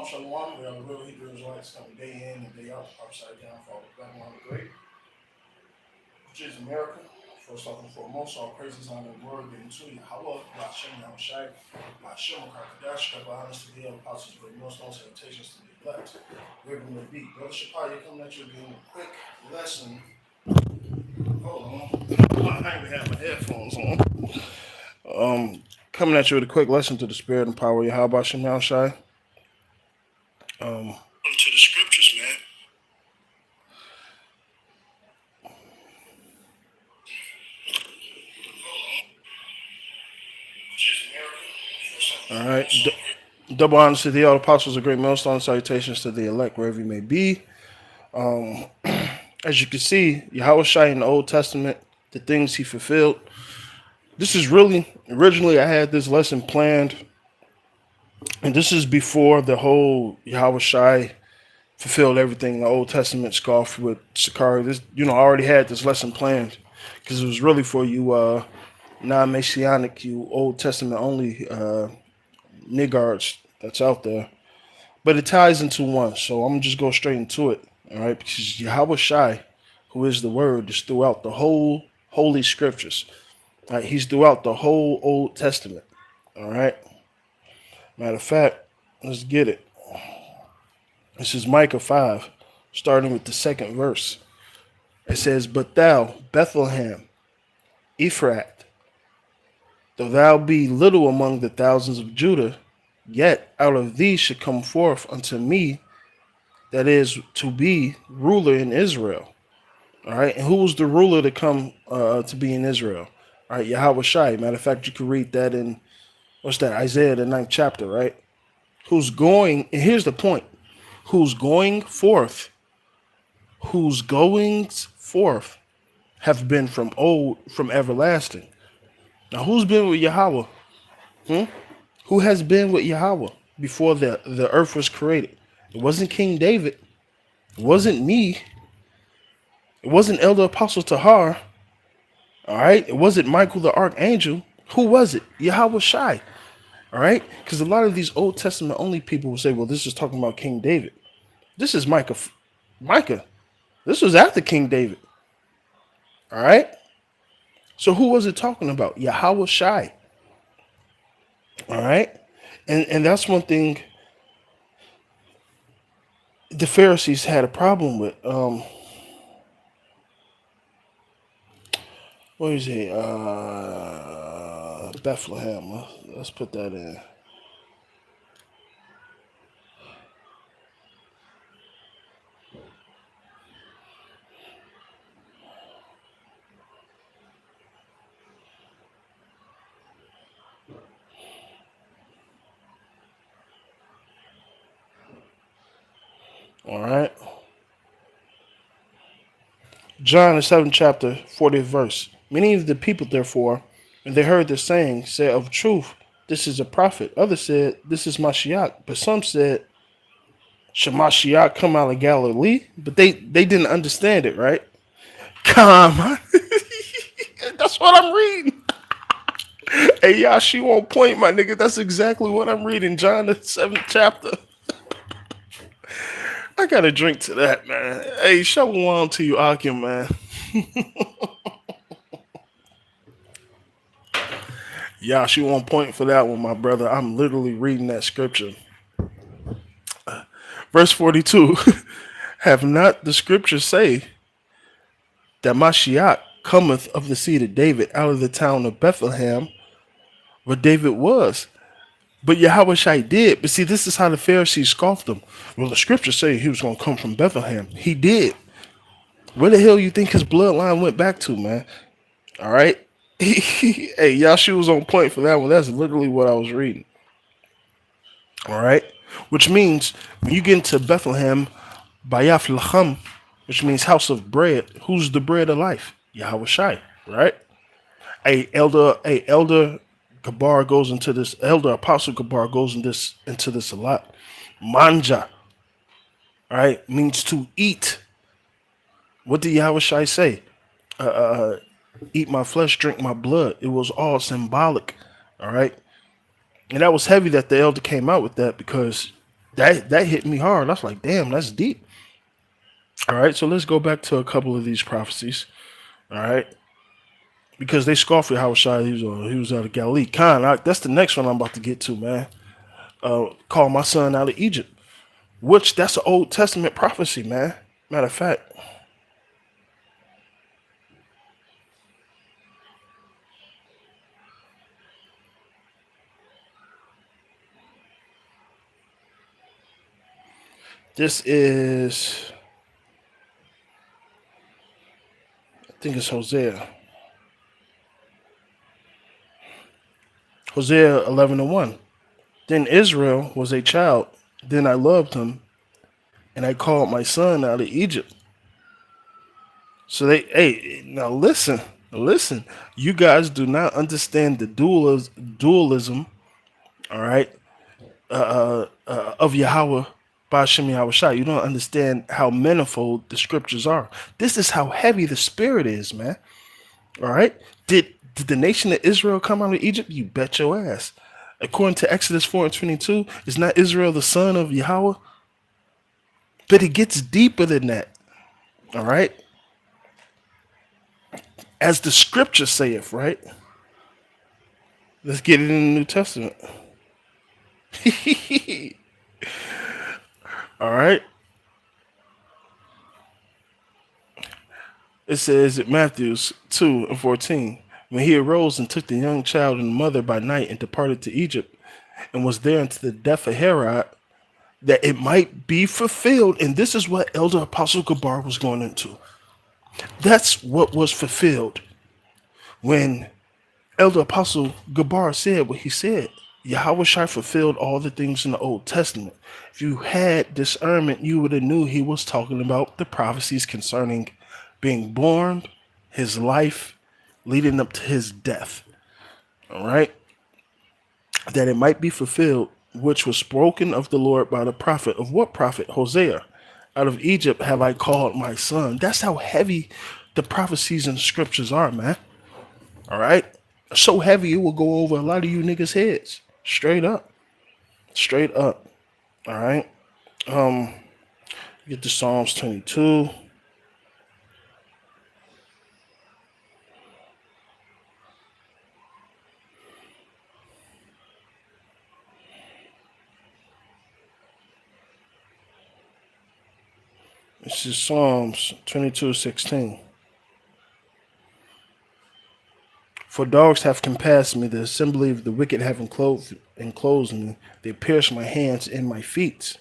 Shalom, shalom. We are the real Hebrew Israelites coming day in and day out, upside down for Babylon the Great, which is America. First off and foremost, all praises, honor, and glory be to Yahweh, Hashem, Yahawashi, Hashem, Kakadash, Kabbalah, honest to the apostles, great millstones, salutations to the elect. Wherever we may be. Brother Shapar, you're coming at you again a quick lesson. Hold on. I ain't even have my headphones on. Coming at you with a quick lesson to the spirit and power of Yahweh, Hashem, Yahawashi. To the scriptures, man. All right. Double honors to the all apostles of great millstone, salutations to the elect wherever you may be. As you can see, Yahawashi in the Old Testament, the things he fulfilled. This is really, originally I had this lesson planned, and this is before the whole Yahawashi fulfilled everything in the Old Testament scoff with Sakari. This, I already had this lesson planned because it was really for you non-Messianic, you Old Testament only niggards that's out there. But it ties into one, so I'm just go straight into it. All right, because Yahawashi, who is the Word, is throughout the whole Holy Scriptures. All right, he's throughout the whole Old Testament. All right. Matter of fact, let's get it. This is Micah 5, starting with the second verse. It says, "But thou, Bethlehem, Ephrath, though thou be little among the thousands of Judah, yet out of thee should come forth unto me, that is to be ruler in Israel." All right, and who was the ruler to come to be in Israel? All right, Yahawashi. Matter of fact, you can read that in, Isaiah, the 9th chapter, right? Who's going, and here's the point, whose goings forth have been from everlasting. Now, who's been with Yahweh? Who has been with Yahweh before the earth was created? It wasn't King David. It wasn't me. It wasn't Elder Apostle Tahar. All right? It wasn't Michael the Archangel. Who was it? Yahawashi. All right? Because a lot of these Old Testament only people will say, well, this is talking about King David. This is Micah. This was after King David. All right? So who was it talking about? Yahawashi. All right? And that's one thing the Pharisees had a problem with. What is it? Bethlehem. Let's put that in. All right. John, the 7th chapter, 40th verse. Many of the people, therefore, when they heard this saying, said, "Of truth, this is a prophet." Others said, "This is Mashiach." But some said, "Should Mashiach come out of Galilee?" But they didn't understand it, right? Come on. That's what I'm reading. Hey, Yashi won't point, my nigga. That's exactly what I'm reading. John, the 7th chapter. I got to drink to that, man. Hey, shalom to you, Akim, man. Yashi won't point for that one, my brother. I'm literally reading that scripture. Verse 42. Have not the scriptures say that Mashiach cometh of the seed of David out of the town of Bethlehem, where David was? But Yahawashi did. But see, this is how the Pharisees scoffed him. Well, the scriptures say he was going to come from Bethlehem. He did. Where the hell you think his bloodline went back to, man? All right? Hey, Yashi was on point for that one. That's literally what I was reading. All right? Which means when you get into Bethlehem, Bayaf Lachem, which means house of bread, who's the bread of life? Yahawashi, right? Elder Gabar goes into this. Elder Apostle Gabar goes into this a lot. Manja, all right, means to eat. What did Yahawashi say? Eat my flesh, drink my blood. It was all symbolic, all right. And that was heavy that the elder came out with that because That hit me hard. I was like, damn, that's deep. All right, so let's go back to a couple of these prophecies. All right, because they scoffed at Yahawashi. He was out of Galilee. That's the next one I'm about to get to, man. Call my son out of Egypt, which that's an Old Testament prophecy, man. Matter of fact, this is, I think it's Hosea. Hosea 11:1. Then Israel was a child. Then I loved him, and I called my son out of Egypt. So hey, now listen. You guys do not understand the dualism, all right, of Yahweh by Shem Yahawashi. You don't understand how manifold the scriptures are. This is how heavy the spirit is, man. All right. Did the nation of Israel come out of Egypt? You bet your ass. According to Exodus 4:22, is not Israel the son of Yahweh? But it gets deeper than that. All right. As the scripture saith, right? Let's get it in the New Testament. All right. It says in Matthew 2:14, when he arose and took the young child and mother by night and departed to Egypt, and was there unto the death of Herod, that it might be fulfilled. And this is what Elder Apostle Gabar was going into. That's what was fulfilled when Elder Apostle Gabar said what he said. Yahawashi fulfilled all the things in the Old Testament. If you had discernment, you would have knew he was talking about the prophecies concerning being born, his life, leading up to his death. All right? That it might be fulfilled, which was spoken of the Lord by the prophet. Of what prophet? Hosea. Out of Egypt have I called my son. That's how heavy the prophecies and scriptures are, man. All right? So heavy it will go over a lot of you niggas' heads. Straight up. Straight up. All right? Get to Psalms 22. This is Psalms 22:16. For dogs have compassed me, the assembly of the wicked have enclosed me. They pierced my hands and my feet.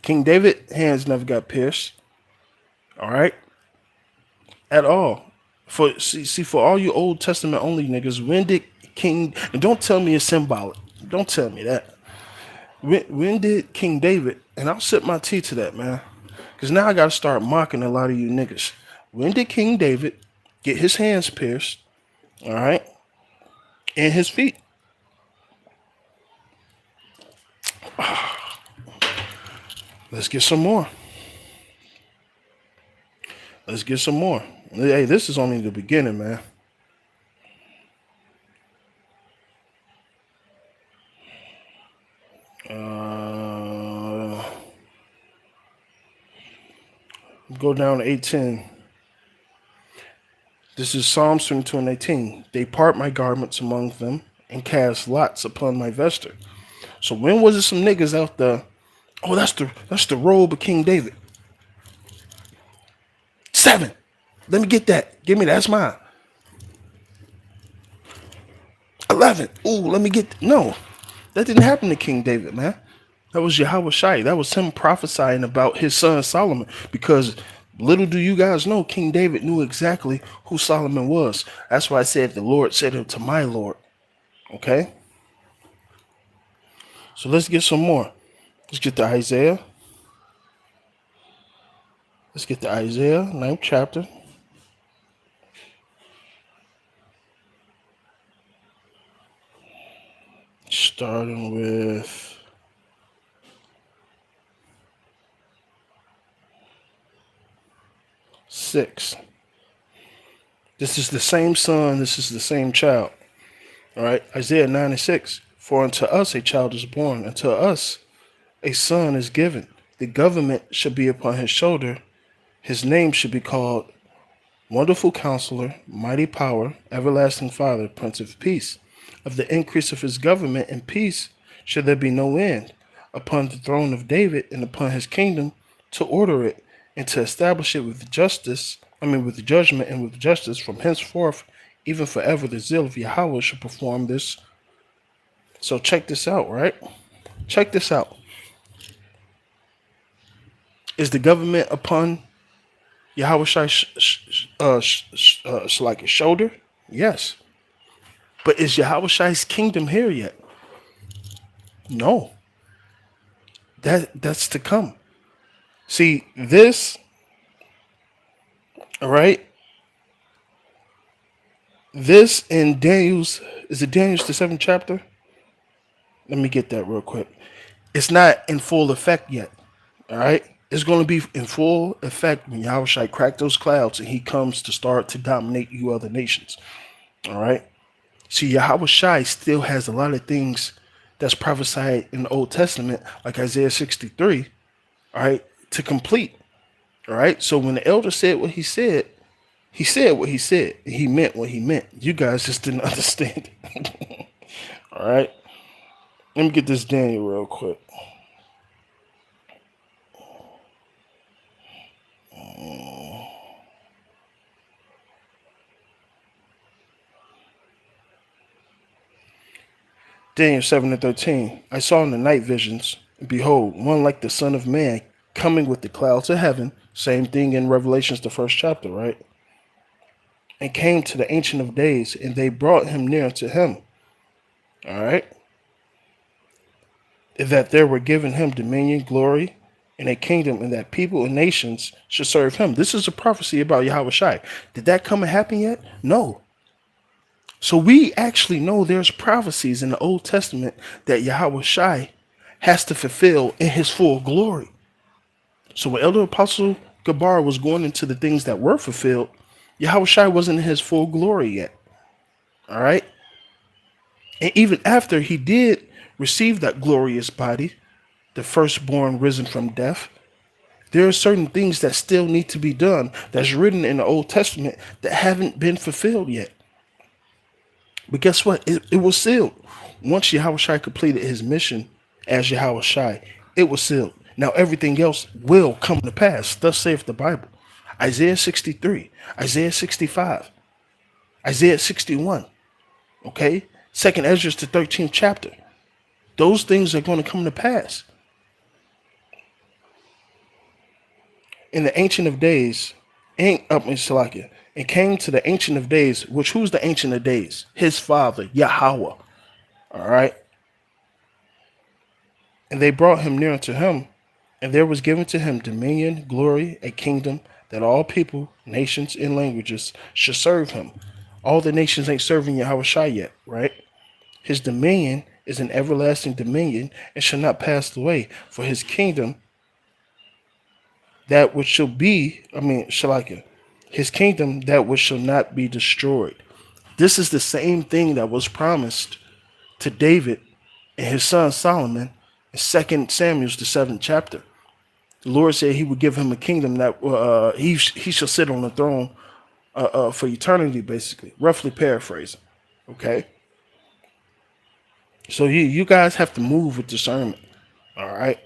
King David hands never got pierced. All right, at all. For all you Old Testament only niggas, when did King? And don't tell me it's symbolic. Don't tell me that. When did King David? And I'll sip my tea to that, man. Because now I got to start mocking a lot of you niggas. When did King David get his hands pierced? All right. And his feet. Let's get some more. Let's get some more. Hey, this is only the beginning, man. Go down to 18. This is Psalms 22:18. They part my garments among them and cast lots upon my vesture. So when was it some niggas out there? Oh, that's the robe of King David. 7. Let me get that. Give me that. That's mine. 11. Ooh, let me get. No, that didn't happen to King David, man. That was Yahawashi. That was him prophesying about his son Solomon. Because little do you guys know, King David knew exactly who Solomon was. That's why I said the Lord said it to my Lord. Okay? So let's get some more. Let's get to Isaiah. Let's get to Isaiah, 9th chapter. Starting with 6. This is the same son. This is the same child. All right. Isaiah 9:6. For unto us a child is born, unto us a son is given. The government should be upon his shoulder. His name should be called Wonderful Counselor, Mighty Power, Everlasting Father, Prince of Peace. Of the increase of his government and peace should there be no end upon the throne of David and upon his kingdom, to order it and to establish it with justice, with judgment and with justice from henceforth, even forever. The zeal of Yahweh shall perform this. So check this out, right? Check this out. Is the government upon Yahweh's like his shoulder? Yes. But is Yahweh's kingdom here yet? No. That's to come. See, this, all right? This in Daniel's, is it Daniel's the 7th chapter? Let me get that real quick. It's not in full effect yet. All right? It's going to be in full effect when Yahawashi crack those clouds and he comes to start to dominate you other nations. All right? See, Yahawashi still has a lot of things that's prophesied in the Old Testament, like Isaiah 63, all right, to complete. All right? So when the elder said what he said what he said. He meant what he meant. You guys just didn't understand it. All right? Let me get this Daniel real quick. Daniel 7:13. I saw in the night visions, and behold, one like the Son of Man coming with the clouds of heaven. Same thing in Revelations, the 1st chapter, right? And came to the Ancient of Days, and they brought him near to him. All right? That there were given him dominion, glory, and a kingdom, and that people and nations should serve him. This is a prophecy about Yahawashi. Did that come and happen yet? No. So we actually know there's prophecies in the Old Testament that Yahawashi has to fulfill in his full glory. So when Elder Apostle Gabar was going into the things that were fulfilled, Yahawashi wasn't in his full glory yet. All right? And even after he did receive that glorious body, the firstborn risen from death, there are certain things that still need to be done that's written in the Old Testament that haven't been fulfilled yet. But guess what? It was sealed. Once Yahawashi completed his mission as Yahawashi, it was sealed. Now everything else will come to pass. Thus saith the Bible. Isaiah 63, Isaiah 65, Isaiah 61, okay? 2nd Ezra, the 13th chapter. Those things are going to come to pass. In the Ancient of Days, and came to the Ancient of Days, which who's the Ancient of Days? His father, Yahweh. All right. And they brought him near unto him, and there was given to him dominion, glory, a kingdom, that all people, nations, and languages should serve him. All the nations ain't serving Yahawashi yet, right? His dominion is an everlasting dominion and shall not pass away, for his kingdom that which shall be, his kingdom that which shall not be destroyed. This is the same thing that was promised to David and his son Solomon in 2 Samuel, the 7th chapter. The Lord said he would give him a kingdom that he shall sit on the throne for eternity, basically, roughly paraphrasing. Okay? So you guys have to move with discernment. All right?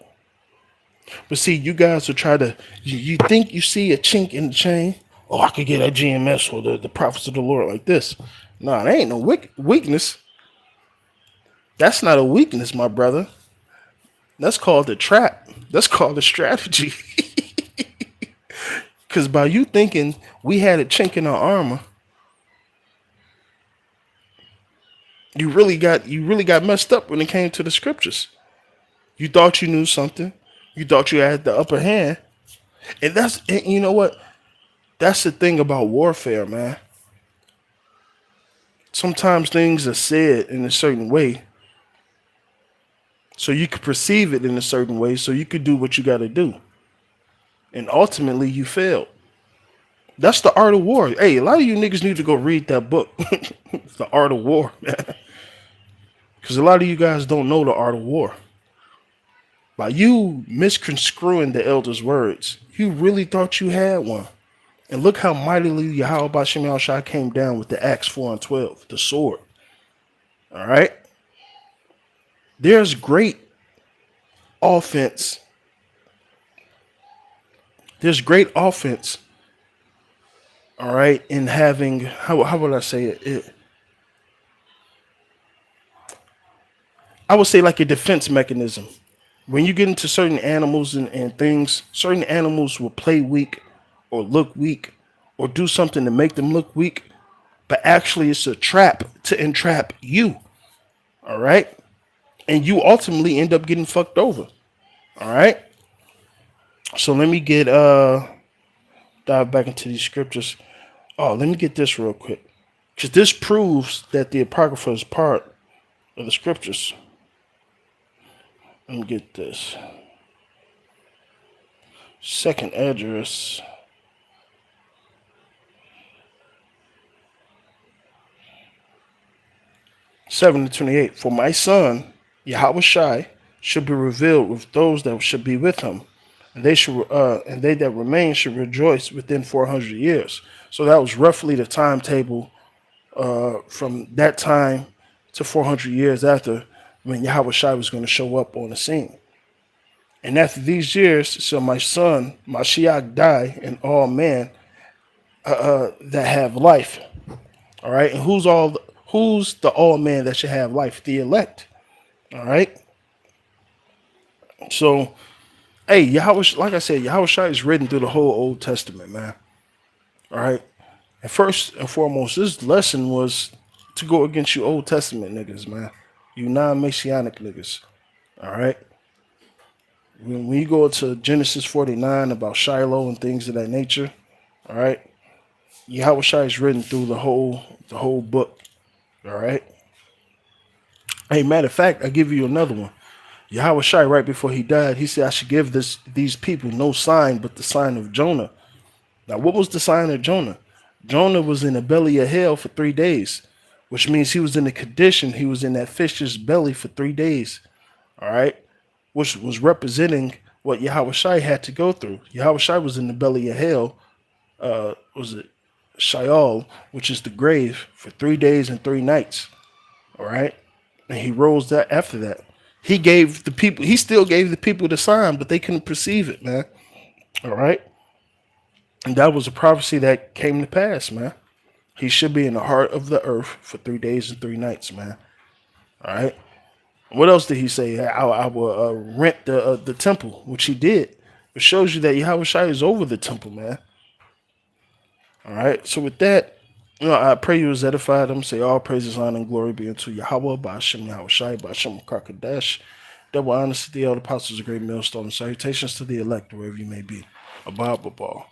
But see, you guys will try to, you think you see a chink in the chain? Oh, I could get a GMS or the prophets of the Lord like this. No, that ain't no weakness. That's not a weakness, my brother. That's called a trap. That's called a strategy. Because by you thinking we had a chink in our armor, you really got messed up when it came to the scriptures. You thought you knew something. You thought you had the upper hand. And you know what? That's the thing about warfare, man. Sometimes things are said in a certain way, so you could perceive it in a certain way, so you could do what you got to do. And ultimately, you failed. That's the art of war. Hey, a lot of you niggas need to go read that book. It's the art of war, man. Because a lot of you guys don't know the art of war. By you misconstruing the elder's words, you really thought you had one. And look how mightily Yahawashi came down with the Acts 4 and 12, the sword. All right? There's great offense. There's great offense, all right, in having, how would I say it? I would say like a defense mechanism. When you get into certain animals and things, certain animals will play weak or look weak or do something to make them look weak, but actually it's a trap to entrap you, all right? And you ultimately end up getting fucked over, all right? So let me get dive back into these scriptures. Oh, let me get this real quick. Because this proves that the Apocrypha is part of the scriptures. Let me get this. Second address. 7:28. For my son, Yahawashi, should be revealed with those that should be with him, and they that remain should rejoice within 400 years. So that was roughly the timetable from that time to 400 years after when Yahawashi was going to show up on the scene. And after these years, shall my son Mashiach die, and all men that have life. All right, and who's the all man that should have life? The elect. All right. So, hey, Yahweh, like I said, Yahawashi is written through the whole Old Testament, man. All right. And first and foremost, this lesson was to go against you Old Testament niggas, man. You non-Messianic niggas. All right. When you go to Genesis 49 about Shiloh and things of that nature, all right, Yahawashi is written through the whole book. All right. Hey, matter of fact, I give you another one. Yahawashi, right before he died, he said I should give these people no sign but the sign of Jonah. Now, what was the sign of Jonah? Jonah was in the belly of hell for 3 days, which means he was in the condition, he was in that fish's belly for 3 days. All right. Which was representing what Yahawashi had to go through. Yahawashi was in the belly of hell, was it Sheol, which is the grave, for 3 days and 3 nights. All right. And he rose that after that. He still gave the people the sign, but they couldn't perceive it, man. All right. And that was a prophecy that came to pass, man. He should be in the heart of the earth for 3 days and 3 nights, man. All right. What else did he say? I will rent the temple, which he did. It shows you that Yahawashi is over the temple, man. All right. So with that, I pray you was edified. I'm say all praises, honor, and glory be unto Yahweh, by Hashem Yahawashi, by Hashem Karkadash. Double honors to the elder apostles, a great millstone. Salutations to the elect, wherever you may be. Abba, Abba.